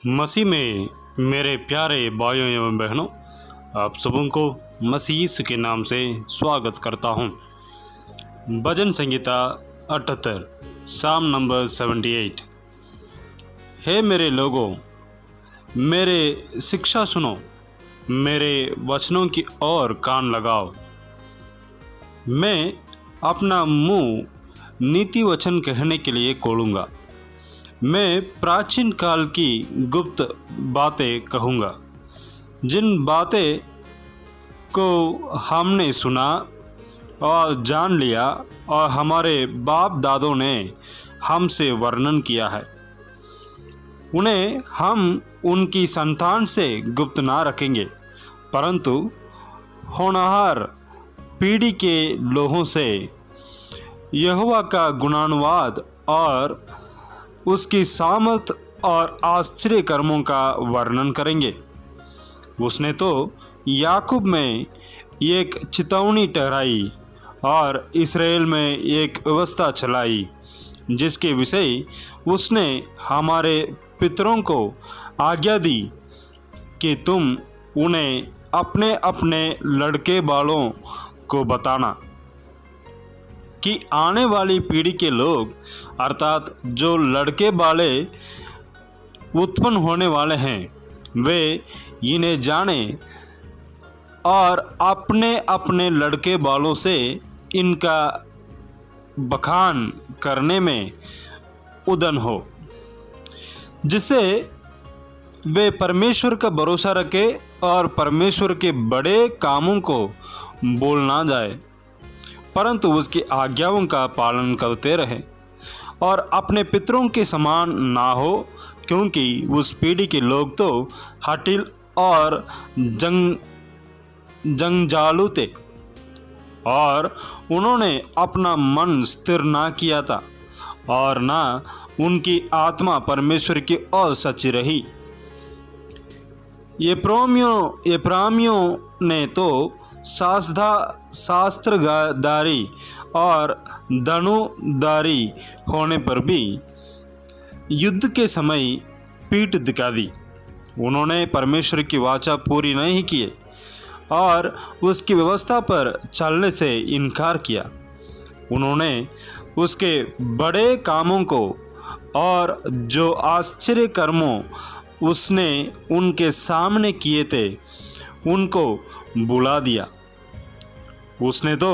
मसीह में मेरे प्यारे भाइयों एवं बहनों, आप सबों को मसीह यीशु के नाम से स्वागत करता हूँ। भजन संगीता 78 साम नंबर 78। हे मेरे लोगों, मेरे शिक्षा सुनो, मेरे वचनों की ओर कान लगाओ। मैं अपना मुंह नीति वचन कहने के लिए खोलूँगा। मैं प्राचीन काल की गुप्त बातें कहूँगा, जिन बातें को हमने सुना और जान लिया और हमारे बाप दादों ने हमसे वर्णन किया है। उन्हें हम उनकी संतान से गुप्त ना रखेंगे, परंतु होनहार पीढ़ी के लोगों से यहोवा का गुणानुवाद और उसकी सामर्थ और आश्चर्य कर्मों का वर्णन करेंगे। उसने तो याकूब में एक चेतावनी ठहराई और इस्राएल में एक व्यवस्था चलाई, जिसके विषय उसने हमारे पितरों को आज्ञा दी कि तुम उन्हें अपने अपने लड़के बालों को बताना कि आने वाली पीढ़ी के लोग, अर्थात जो लड़के बाले उत्पन्न होने वाले हैं, वे इन्हें जाने और अपने अपने लड़के बालों से इनका बखान करने में उदन हो, जिससे वे परमेश्वर का भरोसा रखे और परमेश्वर के बड़े कामों को बोल ना जाए, परंतु उसकी आज्ञाओं का पालन करते रहे और अपने पितरों के समान ना हो, क्योंकि उस पीढ़ी के लोग तो हठील और जंजालू थे और उन्होंने अपना मन स्थिर ना किया था और ना उनकी आत्मा परमेश्वर की ओर सच्ची रही। एप्रामियों ने तो शास्त्रदारी और धनुधारी होने पर भी युद्ध के समय पीठ दिखा दी। उन्होंने परमेश्वर की वाचा पूरी नहीं की और उसकी व्यवस्था पर चलने से इनकार किया। उन्होंने उसके बड़े कामों को और जो आश्चर्य कर्मों उसने उनके सामने किए थे उनको बुला दिया। उसने तो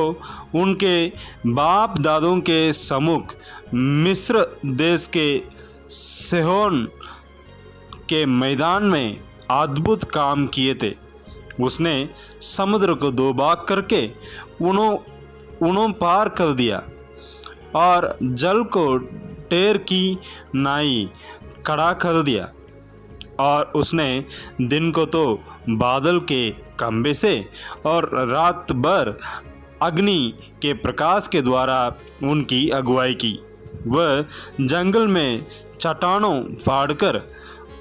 उनके बाप दादों के सम्मुख मिस्र देश के सेहोन के मैदान में अद्भुत काम किए थे। उसने समुद्र को दो भाग करके उन्हों पार कर दिया और जल को टेर की नाई खड़ा कर दिया। और उसने दिन को तो बादल के खंभे से और रात भर अग्नि के प्रकाश के द्वारा उनकी अगुवाई की। वह जंगल में चट्टानों फाड़कर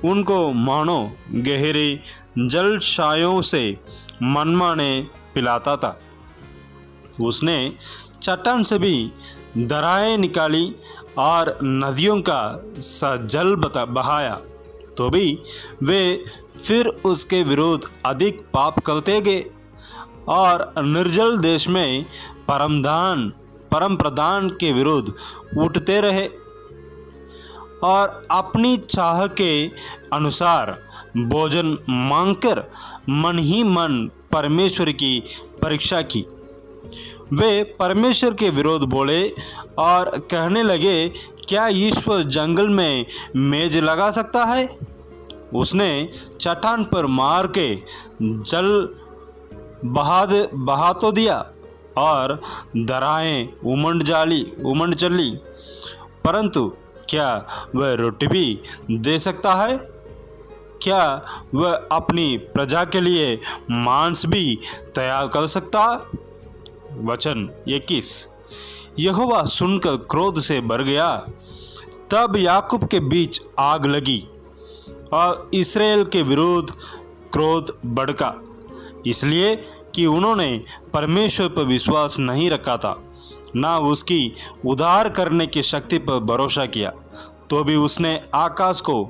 उनको मानो गहरे जलशायों से मनमाने पिलाता था। उसने चट्टान से भी दरारें निकाली और नदियों का सा जल बहाया, तो भी वे फिर उसके विरुद्ध अधिक पाप करते गए और निर्जल देश में परम प्रधान के विरुद्ध उठते रहे और अपनी चाह के अनुसार भोजन मांगकर मन ही मन परमेश्वर की परीक्षा की। वे परमेश्वर के विरोध बोले और कहने लगे, क्या ईश्वर जंगल में मेज लगा सकता है? उसने चट्टान पर मार के जल बहा तो दिया और दरारें उमड़ चली, परंतु क्या वह रोटी भी दे सकता है? क्या वह अपनी प्रजा के लिए मांस भी तैयार कर सकता? वचन 21। यहोवा सुनकर क्रोध से भर गया। तब याकूब के बीच आग लगी और इस्राएल के विरुद्ध क्रोध भड़का, इसलिए कि उन्होंने परमेश्वर पर विश्वास नहीं रखा था, ना उसकी उद्धार करने की शक्ति पर भरोसा किया। तो भी उसने आकाश को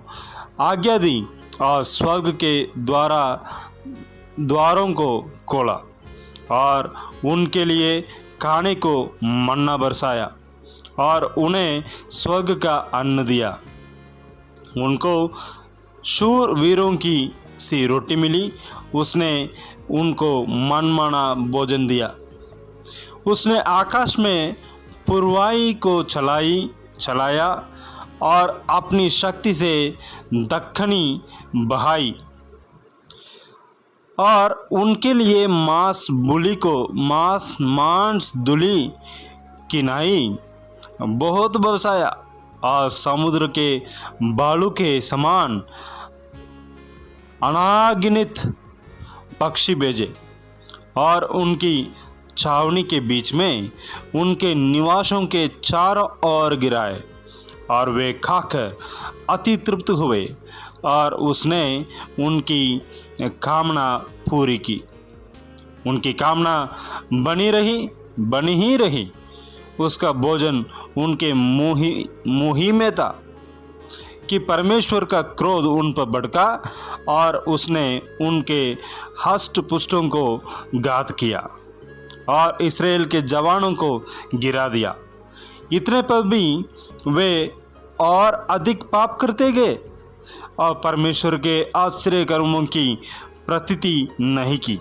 आज्ञा दी और स्वर्ग के द्वारों को खोला और उनके लिए खाने को मन्ना बरसाया और उन्हें स्वर्ग का अन्न दिया। उनको शूरवीरों की सी रोटी मिली। उसने उनको मनमाना भोजन दिया। उसने आकाश में पूर्वाई को चलाया और अपनी शक्ति से दक्षिणी बहाई और उनके लिए मांस धूलि किनाई बहुत बरसाया और समुद्र के बालू के समान अनागिनित पक्षी भेजे और उनकी छावनी के बीच में उनके निवासों के चारों ओर गिराए और वे खाकर अति तृप्त हुए और उसने उनकी कामना पूरी की। उनकी कामना बनी ही रही। उसका भोजन उनके मुँह में था कि परमेश्वर का क्रोध उन पर भड़का और उसने उनके हष्ट पुष्टों को घात किया और इस्राएल के जवानों को गिरा दिया। इतने पर भी वे और अधिक पाप करते गए और परमेश्वर के आश्चर्य कर्मों की प्रतीति नहीं की।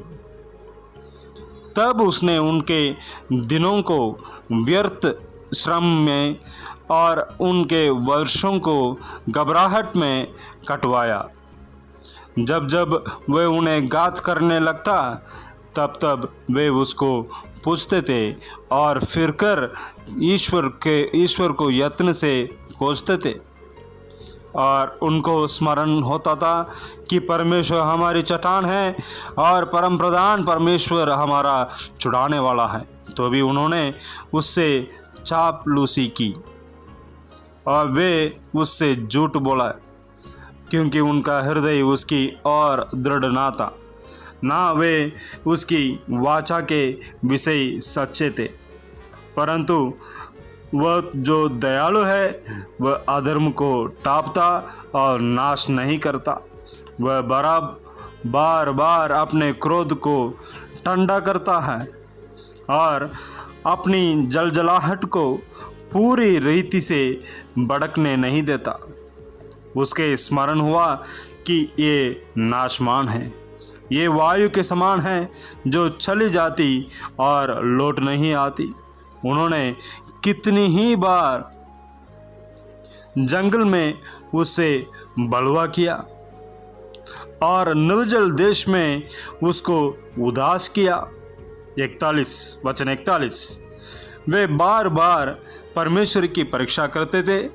तब उसने उनके दिनों को व्यर्थ श्रम में और उनके वर्षों को घबराहट में कटवाया। जब जब वे उन्हें घात करने लगता तब वे उसको पूछते थे और फिरकर ईश्वर को यत्न से खोजते थे और उनको स्मरण होता था कि परमेश्वर हमारी चट्टान है और परम प्रधान परमेश्वर हमारा छुड़ाने वाला है। तो भी उन्होंने उससे चापलूसी की और वे उससे झूठ बोला, क्योंकि उनका हृदय उसकी ओर दृढ़ ना था, ना वे उसकी वाचा के विषय सच्चे थे। परंतु वह जो दयालु है वह अधर्म को टापता और नाश नहीं करता। वह बार बार अपने क्रोध को ठंडा करता है और अपनी जलजलाहट को पूरी रीति से भड़कने नहीं देता। उसके स्मरण हुआ कि ये नाशमान है, ये वायु के समान है जो चली जाती और लौट नहीं आती। उन्होंने कितनी ही बार जंगल में उससे बलवा किया और निर्जल देश में उसको उदास किया। 41 वे बार बार परमेश्वर की परीक्षा करते थे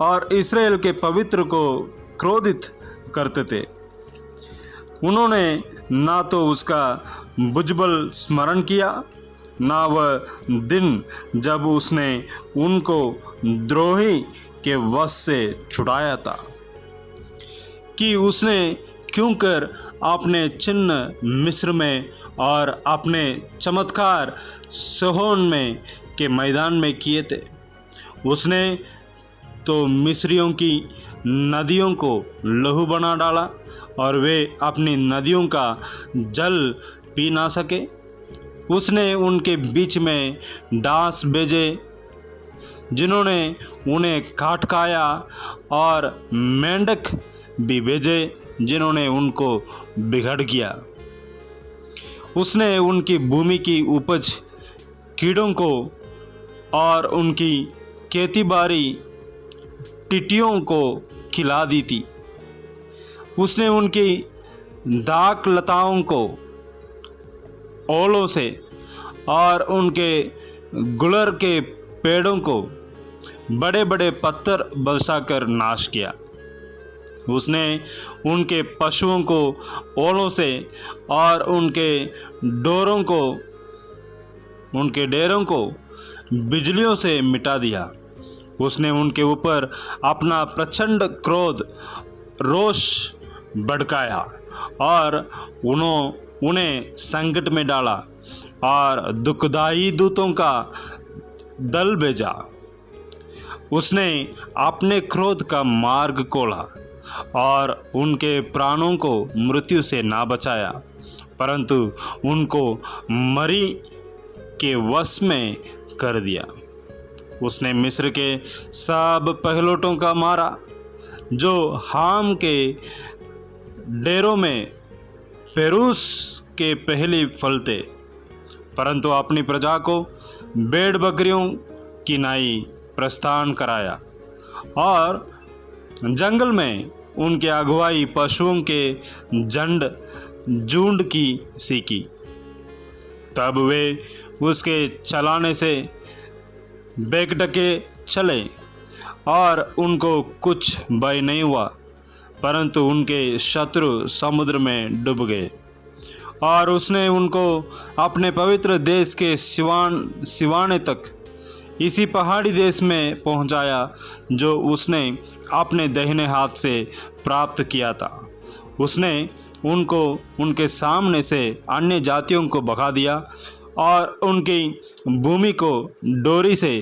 और इस्राएल के पवित्र को क्रोधित करते थे। उन्होंने ना तो उसका भुजबल स्मरण किया, ना वह दिन जब उसने उनको द्रोही के वश से छुड़ाया था, कि उसने क्यों कर अपने चिन्ह मिस्र में और अपने चमत्कार सोहोन में के मैदान में किए थे। उसने तो मिस्रियों की नदियों को लहू बना डाला और वे अपनी नदियों का जल पी ना सके। उसने उनके बीच में डांस भेजे जिन्होंने उन्हें काट खाया और मेंढक भी भेजे जिन्होंने उनको बिगड़ किया। उसने उनकी भूमि की उपज कीड़ों को और उनकी खेती-बाड़ी टिड्डियों को खिला दी थी। उसने उनकी दाख लताओं को ओलों से और उनके गुलर के पेड़ों को बड़े बड़े पत्थर बरसाकर नाश किया। उसने उनके पशुओं को ओलों से और उनके डेरों को बिजलियों से मिटा दिया। उसने उनके ऊपर अपना प्रचंड क्रोध रोष भड़काया और उन्हें संकट में डाला और दुखदाई दूतों का दल भेजा। उसने अपने क्रोध का मार्ग खोला और उनके प्राणों को मृत्यु से ना बचाया, परंतु उनको मरी के वश में कर दिया। उसने मिस्र के सब पहिलौठों का मारा जो हाम के डेरों में पेरूस के पहले फल थे, परंतु अपनी प्रजा को भेड़ बकरियों की नाई प्रस्थान कराया और जंगल में उनके अगुवाई पशुओं के झुंड की सीखी। तब वे उसके चलाने से बेखटके चले और उनको कुछ भय नहीं हुआ, परंतु उनके शत्रु समुद्र में डूब गए। और उसने उनको अपने पवित्र देश के सिवाने तक, इसी पहाड़ी देश में पहुंचाया जो उसने अपने दाहिने हाथ से प्राप्त किया था। उसने उनको उनके सामने से अन्य जातियों को भगा दिया और उनकी भूमि को डोरी से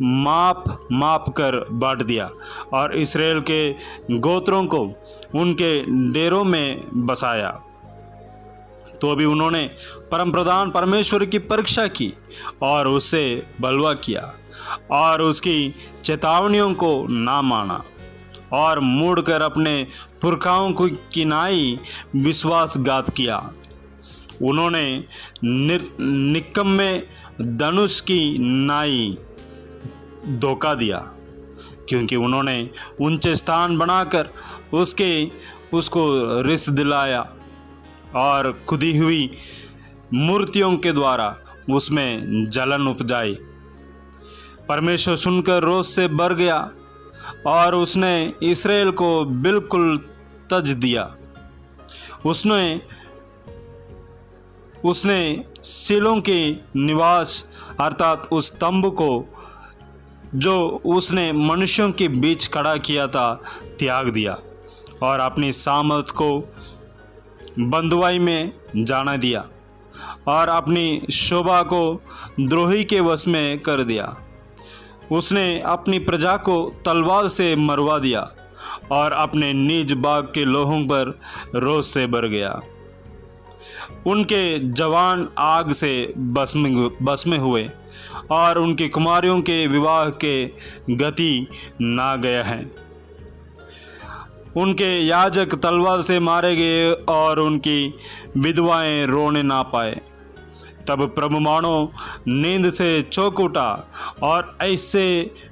माप कर बांट दिया और इस्राएल के गोत्रों को उनके डेरों में बसाया। तो भी उन्होंने परमप्रधान परमेश्वर की परीक्षा की और उससे बलवा किया और उसकी चेतावनियों को ना माना और मुड़कर अपने पुरखाओं को किनाई विश्वासघात किया। उन्होंने निकम्मे धनुष की नाई धोखा दिया, क्योंकि उन्होंने ऊंचे स्थान बनाकर उसको रिस दिलाया और खुदी हुई मूर्तियों के द्वारा उसमें जलन उपजाई। परमेश्वर सुनकर रोष से भर गया और उसने इस्राएल को बिल्कुल तज दिया। उसने सिलों के निवास अर्थात उस तंबू को जो उसने मनुष्यों के बीच खड़ा किया था त्याग दिया और अपनी सामर्थ को बंधुआई में जाने दिया और अपनी शोभा को द्रोही के वश में कर दिया। उसने अपनी प्रजा को तलवार से मरवा दिया और अपने निज बाग के लोहों पर रोष से भर गया। उनके जवान आग से भस्म हुए और उनकी कुमारियों के विवाह के गति ना गया है। उनके याजक तलवार से मारे गए और उनकी विधवाएं रोने ना पाए। तब प्रभु मानो नींद से चौंक उठा और ऐसे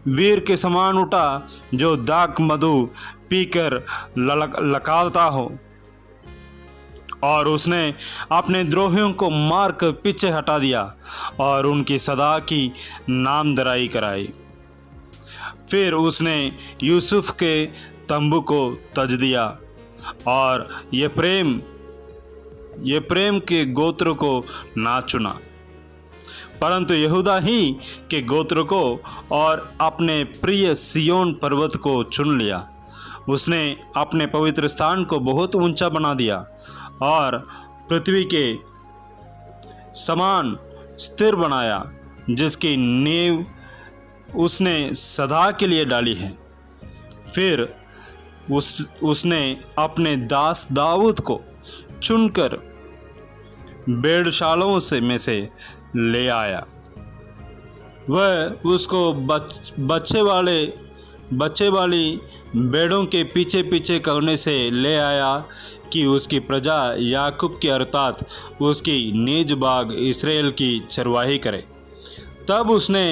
वीर के समान उठा जो दाक मधु पीकर लकालता हो, और उसने अपने द्रोहियों को मारकर पीछे हटा दिया और उनकी सदा की नामधराई कराई। फिर उसने यूसुफ के तंबू को तज दिया और ये प्रेम के गोत्र को ना चुना, परंतु यहूदा ही के गोत्र को और अपने प्रिय सियोन पर्वत को चुन लिया। उसने अपने पवित्र स्थान को बहुत ऊंचा बना दिया और पृथ्वी के समान स्थिर बनाया, जिसकी नींव उसने सदा के लिए डाली है। फिर उसने अपने दास दाऊद को चुनकर भेड़शालाओं में से ले आया। वह उसको बच्चे वाली भेड़ों के पीछे पीछे करने से ले आया कि उसकी प्रजा याकूब की अर्थात उसकी निज बाग इस्राएल की चरवाही करे। तब उसने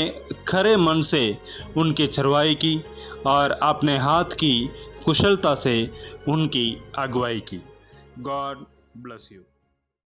खरे मन से उनकी चरवाही की और अपने हाथ की कुशलता से उनकी अगुवाई की। God bless you.